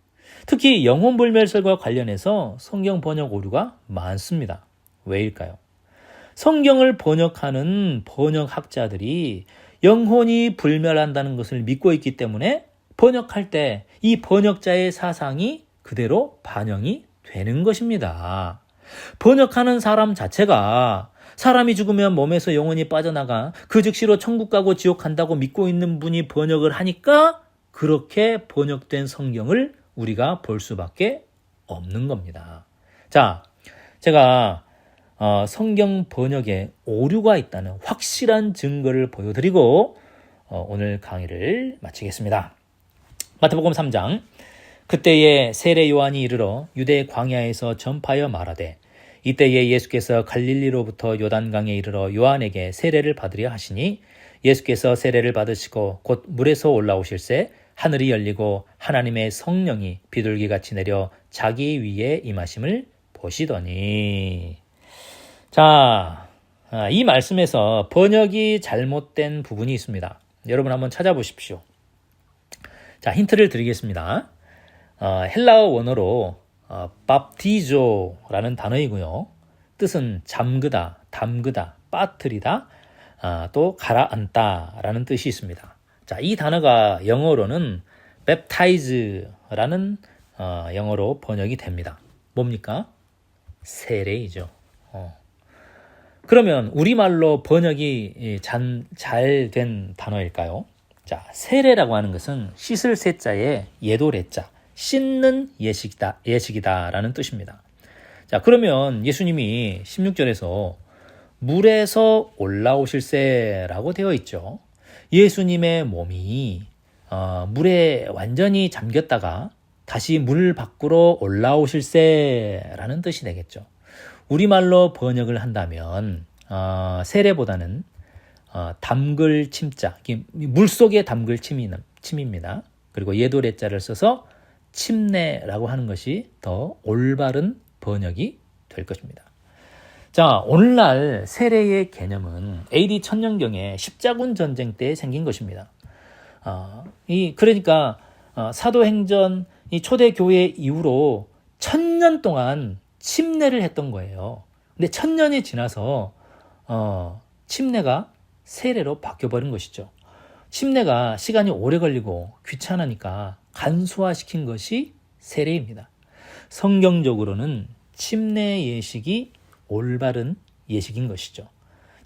특히 영혼불멸설과 관련해서 성경 번역 오류가 많습니다. 왜일까요? 성경을 번역하는 번역학자들이 영혼이 불멸한다는 것을 믿고 있기 때문에 번역할 때 이 번역자의 사상이 그대로 반영이 되는 것입니다. 번역하는 사람 자체가 사람이 죽으면 몸에서 영혼이 빠져나가 그 즉시로 천국 가고 지옥 간다고 믿고 있는 분이 번역을 하니까 그렇게 번역된 성경을 우리가 볼 수밖에 없는 겁니다. 자, 제가 성경 번역에 오류가 있다는 확실한 증거를 보여드리고 오늘 강의를 마치겠습니다. 마태복음 3장. 그때에 세례 요한이 이르러 유대 광야에서 전파하여 말하되 이때에 예수께서 갈릴리로부터 요단강에 이르러 요한에게 세례를 받으려 하시니 예수께서 세례를 받으시고 곧 물에서 올라오실새 하늘이 열리고 하나님의 성령이 비둘기같이 내려 자기 위에 임하심을 보시더니. 자, 이 말씀에서 번역이 잘못된 부분이 있습니다. 여러분 한번 찾아보십시오. 자, 힌트를 드리겠습니다. 헬라어 원어로 밥티조라는 단어이고요. 뜻은 잠그다, 담그다, 빠뜨리다, 또 가라앉다라는 뜻이 있습니다. 자, 이 단어가 영어로는 baptize라는 영어로 번역이 됩니다. 뭡니까? 세례이죠. 그러면 우리말로 번역이 잘 된 단어일까요? 자, 세례라고 하는 것은 씻을 세자에 예도래자, 씻는 예식이다라는 뜻입니다. 자, 그러면 예수님이 16절에서 물에서 올라오실세라고 되어 있죠. 예수님의 몸이 물에 완전히 잠겼다가 다시 물 밖으로 올라오실세라는 뜻이 되겠죠. 우리말로 번역을 한다면 세례보다는 담글 침자, 물속에 담글 침입니다. 그리고 예도래자를 써서 침례라고 하는 것이 더 올바른 번역이 될 것입니다. 자, 오늘날 세례의 개념은 AD 1000년경에 십자군 전쟁 때 생긴 것입니다. 그러니까 사도행전 이 초대교회 이후로 1000년 동안 침례를 했던 거예요. 근데 1000년이 지나서 침례가 세례로 바뀌어버린 것이죠. 침례가 시간이 오래 걸리고 귀찮으니까 간소화시킨 것이 세례입니다. 성경적으로는 침례 예식이 올바른 예식인 것이죠.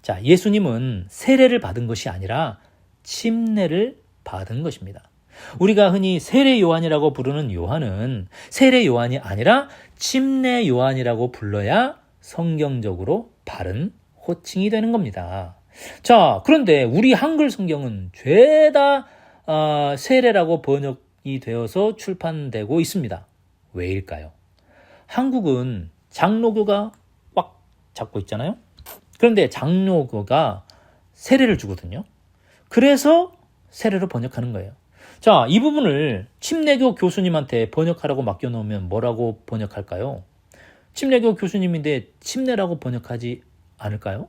자, 예수님은 세례를 받은 것이 아니라 침례를 받은 것입니다. 우리가 흔히 세례 요한이라고 부르는 요한은 세례 요한이 아니라 침례 요한이라고 불러야 성경적으로 바른 호칭이 되는 겁니다. 자, 그런데 우리 한글 성경은 죄다 세례라고 번역이 되어서 출판되고 있습니다. 왜일까요? 한국은 장로교가 꽉 잡고 있잖아요. 그런데 장로교가 세례를 주거든요. 그래서 세례로 번역하는 거예요. 자, 이 부분을 침례교 교수님한테 번역하라고 맡겨놓으면 뭐라고 번역할까요? 침례교 교수님인데 침례라고 번역하지 않을까요?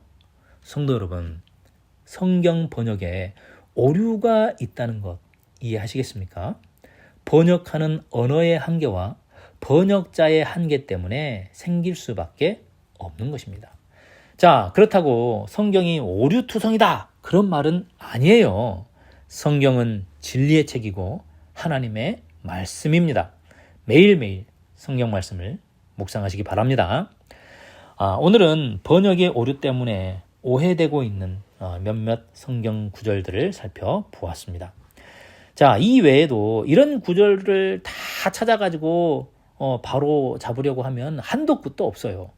성도 여러분, 성경 번역에 오류가 있다는 것 이해하시겠습니까? 번역하는 언어의 한계와 번역자의 한계 때문에 생길 수밖에 없는 것입니다. 자, 그렇다고 성경이 오류투성이다 그런 말은 아니에요. 성경은 진리의 책이고 하나님의 말씀입니다. 매일매일 성경 말씀을 묵상하시기 바랍니다. 오늘은 번역의 오류 때문에 오해되고 있는 몇몇 성경 구절들을 살펴보았습니다. 자, 이 외에도 이런 구절을 다 찾아가지고 바로 잡으려고 하면 한도 끝도 없어요.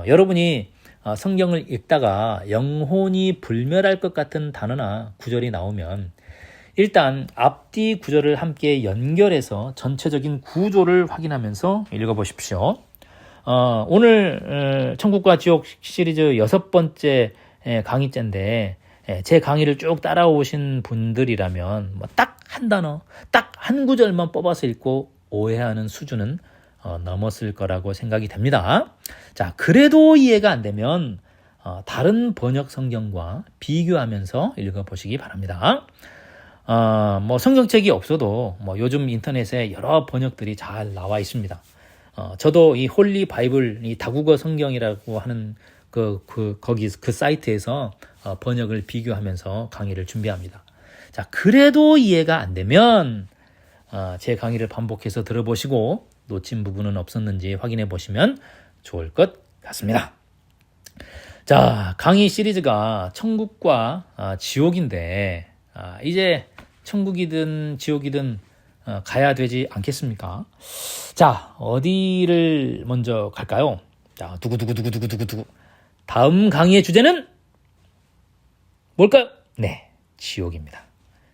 여러분이 성경을 읽다가 영혼이 불멸할 것 같은 단어나 구절이 나오면 일단 앞뒤 구절을 함께 연결해서 전체적인 구조를 확인하면서 읽어보십시오. 오늘 천국과 지옥 시리즈 6번째 강의째인데 제 강의를 쭉 따라오신 분들이라면 딱 한 단어, 딱 한 구절만 뽑아서 읽고 오해하는 수준은 넘었을 거라고 생각이 됩니다. 자, 그래도 이해가 안 되면 다른 번역 성경과 비교하면서 읽어보시기 바랍니다. 성경책이 없어도 요즘 인터넷에 여러 번역들이 잘 나와 있습니다. 저도 이 홀리 바이블, 이 다국어 성경이라고 하는 거기 그 사이트에서 번역을 비교하면서 강의를 준비합니다. 자, 그래도 이해가 안 되면 제 강의를 반복해서 들어보시고 놓친 부분은 없었는지 확인해 보시면 좋을 것 같습니다. 자, 강의 시리즈가 천국과 지옥인데 이제 천국이든 지옥이든 가야 되지 않겠습니까? 자, 어디를 먼저 갈까요? 자, 두구두구. 다음 강의의 주제는 뭘까요? 네, 지옥입니다.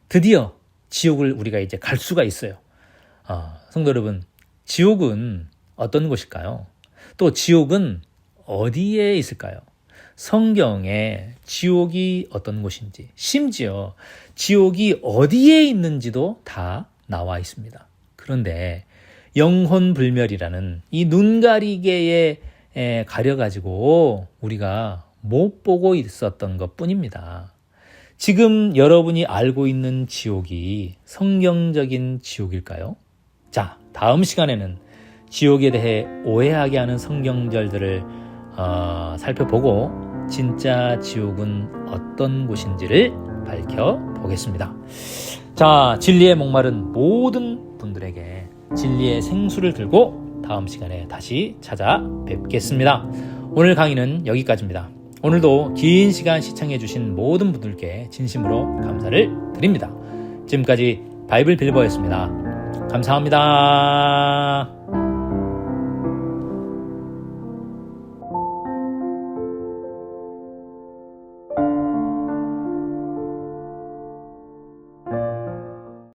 드디어 지옥을 우리가 이제 갈 수가 있어요. 성도 여러분, 지옥은 어떤 곳일까요? 또 지옥은 어디에 있을까요? 성경에 지옥이 어떤 곳인지, 심지어 지옥이 어디에 있는지도 다 나와 있습니다. 그런데 영혼불멸이라는 이 눈가리개에 가려가지고 우리가 못 보고 있었던 것 뿐입니다. 지금 여러분이 알고 있는 지옥이 성경적인 지옥일까요? 자, 다음 시간에는 지옥에 대해 오해하게 하는 성경절들을 살펴보고 진짜 지옥은 어떤 곳인지를 밝혀보겠습니다. 자, 진리에 목마른 모든 분들에게 진리의 생수를 들고 다음 시간에 다시 찾아뵙겠습니다. 오늘 강의는 여기까지입니다. 오늘도 긴 시간 시청해 주신 모든 분들께 진심으로 감사를 드립니다. 지금까지 바이블 빌리버였습니다. 감사합니다.